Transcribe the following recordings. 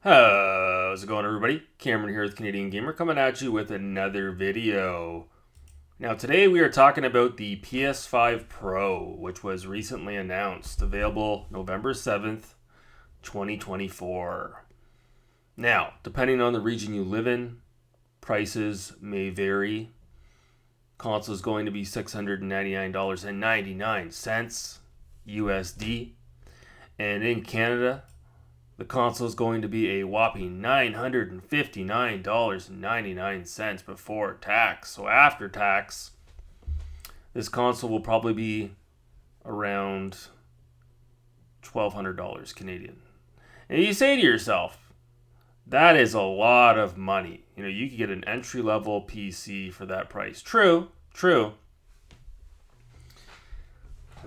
How's it going, everybody? Cameron here with Canadian Gamer coming at you with another video. Now today we are talking about the PS5 Pro, which was recently announced, available November 7th, 2024. Now, depending on the region you live in, prices may vary. Console is going to be $699.99 USD, and in Canada, the console is going to be a whopping $959.99 before tax. So after tax, this console will probably be around $1,200 Canadian. And you say to yourself, that is a lot of money. You know, you could get an entry-level PC for that price. True. And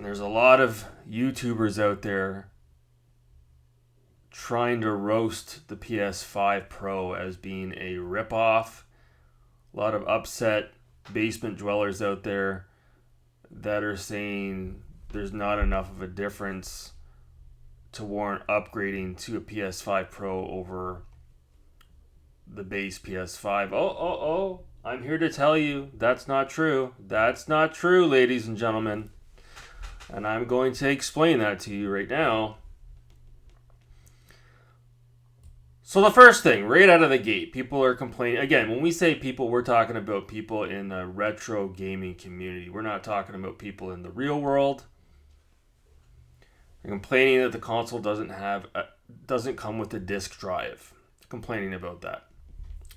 there's a lot of YouTubers out there trying to roast the PS5 Pro as being a ripoff. A lot of upset basement dwellers out there that are saying there's not enough of a difference to warrant upgrading to a PS5 Pro over the base PS5. Oh, I'm here to tell you that's not true. That's not true, ladies and gentlemen. And I'm going to explain that to you right now. So the first thing, right out of the gate, people are complaining. Again, when we say people, we're talking about people in the retro gaming community. We're not talking about people in the real world. They're complaining that the console doesn't come with a disk drive. Complaining about that.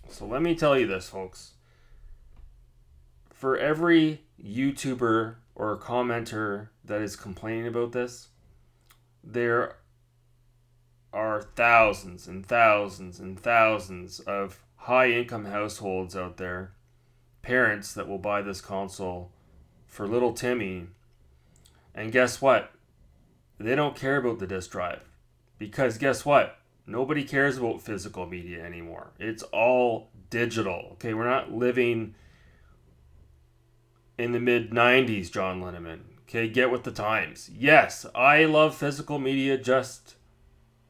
So let me tell you this, folks. For every YouTuber or commenter that is complaining about this, there are thousands and thousands and thousands of high-income households out there, parents that will buy this console for little Timmy, and guess what? They don't care about the disk drive, because guess what? Nobody cares about physical media anymore. It's all digital. Okay, we're not living in the mid-90s, John Linneman. Okay, get with the times. Yes, I love physical media just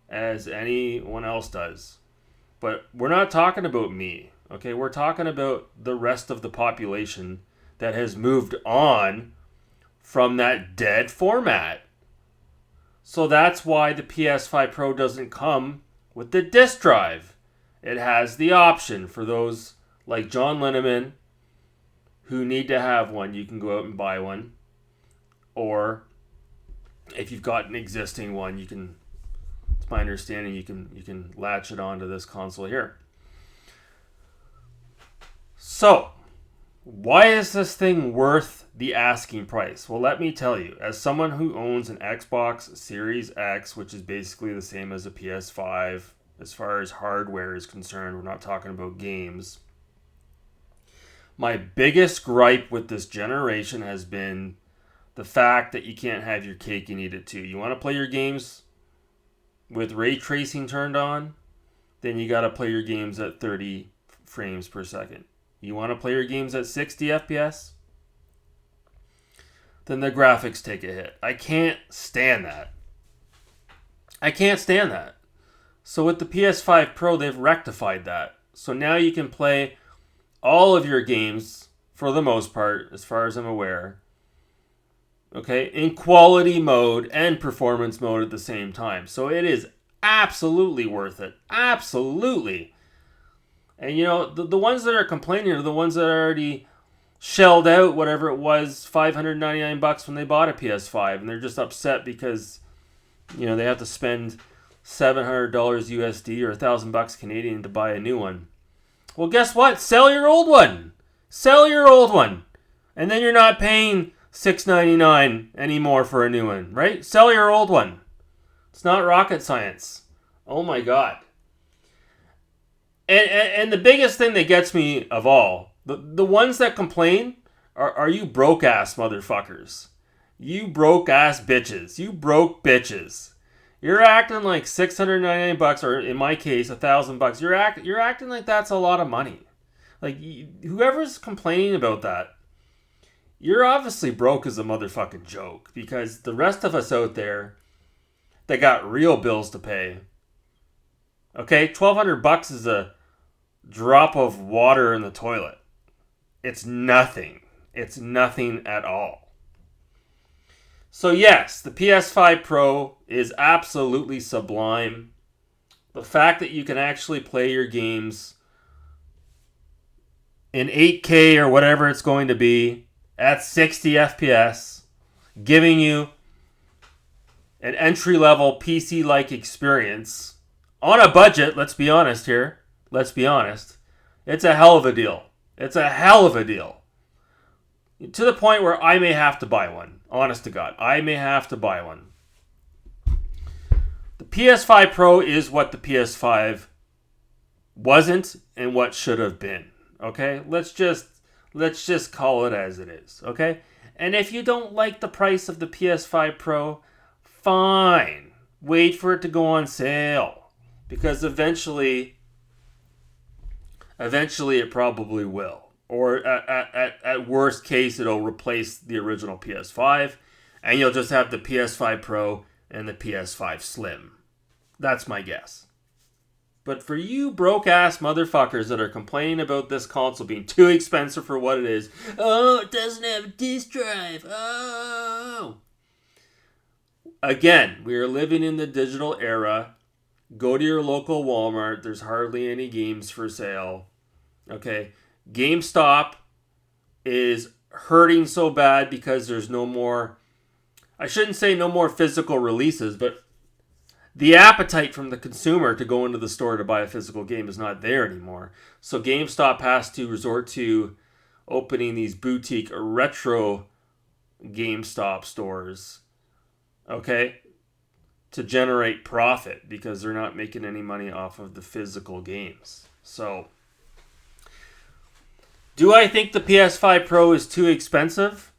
as anyone else does. But we're not talking about me, okay? We're talking about the rest of the population that has moved on from that dead format. So that's why the PS5 Pro doesn't come with the disk drive. It has the option for those like John Linneman who need to have one. You can go out and buy one. Or if you've got an existing one, you can, it's my understanding, you can latch it onto this console here. So, why is this thing worth the asking price? Well, let me tell you, as someone who owns an Xbox Series X, which is basically the same as a PS5, as far as hardware is concerned, we're not talking about games. My biggest gripe with this generation has been the fact that you can't have your cake and eat it too. You want to play your games with ray tracing turned on, then you got to play your games at 30 frames per second. You want to play your games at 60 FPS, then the graphics take a hit. I can't stand that. So with the PS5 Pro, they've rectified that. So now you can play all of your games, for the most part, as far as I'm aware, okay, in quality mode and performance mode at the same time. So it is absolutely worth it. Absolutely. And you know, the ones that are complaining are the ones that already shelled out whatever it was, $599 when they bought a PS5, and they're just upset because, you know, they have to spend $700 USD or $1,000 Canadian to buy a new one. Well, guess what? Sell your old one. And then you're not paying $699 anymore for a new one, right? Sell your old one. It's not rocket science. Oh my God. And the biggest thing that gets me of all, the ones that complain are you broke ass motherfuckers. You broke ass bitches. You broke bitches. You're acting like $699, or in my case, $1,000. You're acting like that's a lot of money. Like, whoever's complaining about that, you're obviously broke as a motherfucking joke, because the rest of us out there that got real bills to pay, Okay, $1,200 is a drop of water in the toilet. It's nothing. It's nothing at all. So yes, the PS5 Pro is absolutely sublime. The fact that you can actually play your games in 8K or whatever it's going to be at 60 FPS, giving you an entry-level PC-like experience on a budget, let's be honest here. Let's be honest. It's a hell of a deal. It's a hell of a deal. To the point where I may have to buy one. Honest to God. I may have to buy one. The PS5 Pro is what the PS5 wasn't and what should have been. Okay? Let's just call it as it is. Okay? And if you don't like the price of the PS5 Pro, fine. Wait for it to go on sale. Because eventually it probably will. Or at worst case, it'll replace the original PS5. And you'll just have the PS5 Pro and the PS5 Slim. That's my guess. But for you broke-ass motherfuckers that are complaining about this console being too expensive for what it is. Oh, it doesn't have a disc drive. Oh. Again, we are living in the digital era. Go to your local Walmart. There's hardly any games for sale. Okay. GameStop is hurting so bad because there's no more, I shouldn't say no more physical releases, but the appetite from the consumer to go into the store to buy a physical game is not there anymore. So GameStop has to resort to opening these boutique retro GameStop stores, okay, to generate profit because they're not making any money off of the physical games. So, do I think the PS5 Pro is too expensive?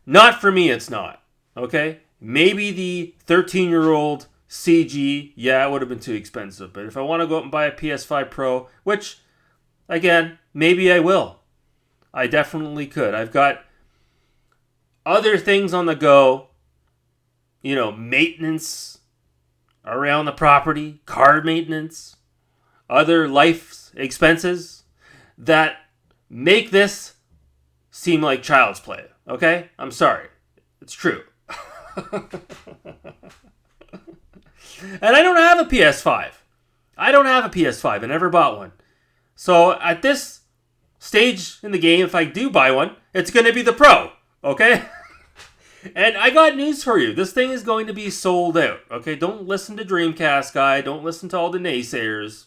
Not for me, it's not. Okay? Maybe the 13-year-old CG, yeah, it would have been too expensive. But if I want to go out and buy a PS5 Pro, which, again, maybe I will. I definitely could. I've got other things on the go. You know, maintenance around the property, car maintenance, other life expenses that make this seem like child's play. Okay? I'm sorry. It's true. And I don't have a PS5. I never bought one. So at this stage in the game, if I do buy one, it's going to be the Pro. Okay? And I got news for you. This thing is going to be sold out. Okay? Don't listen to Dreamcast guy. Don't listen to all the naysayers.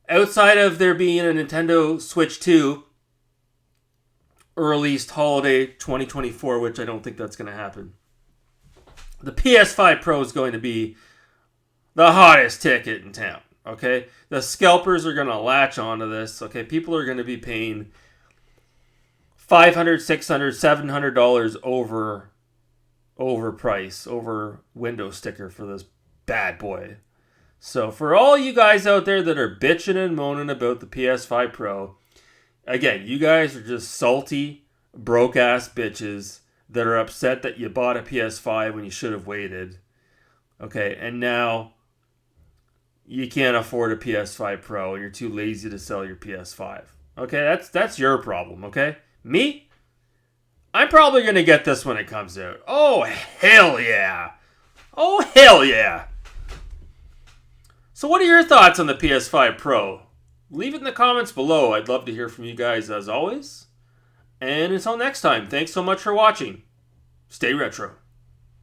Outside of there being a Nintendo Switch 2 released holiday 2024, which I don't think that's going to happen, the PS5 Pro is going to be the hottest ticket in town. Okay? The scalpers are going to latch onto this. Okay? People are going to be paying $500, $600, $700 over window sticker for this bad boy. So for all you guys out there that are bitching and moaning about the PS5 Pro, again, you guys are just salty, broke-ass bitches that are upset that you bought a PS5 when you should have waited. Okay, and now you can't afford a PS5 Pro and you're too lazy to sell your PS5. Okay, that's your problem, okay? Me? I'm probably going to get this when it comes out. Oh, hell yeah. Oh, hell yeah. So what are your thoughts on the PS5 Pro? Leave it in the comments below. I'd love to hear from you guys as always. And until next time, thanks so much for watching. Stay retro.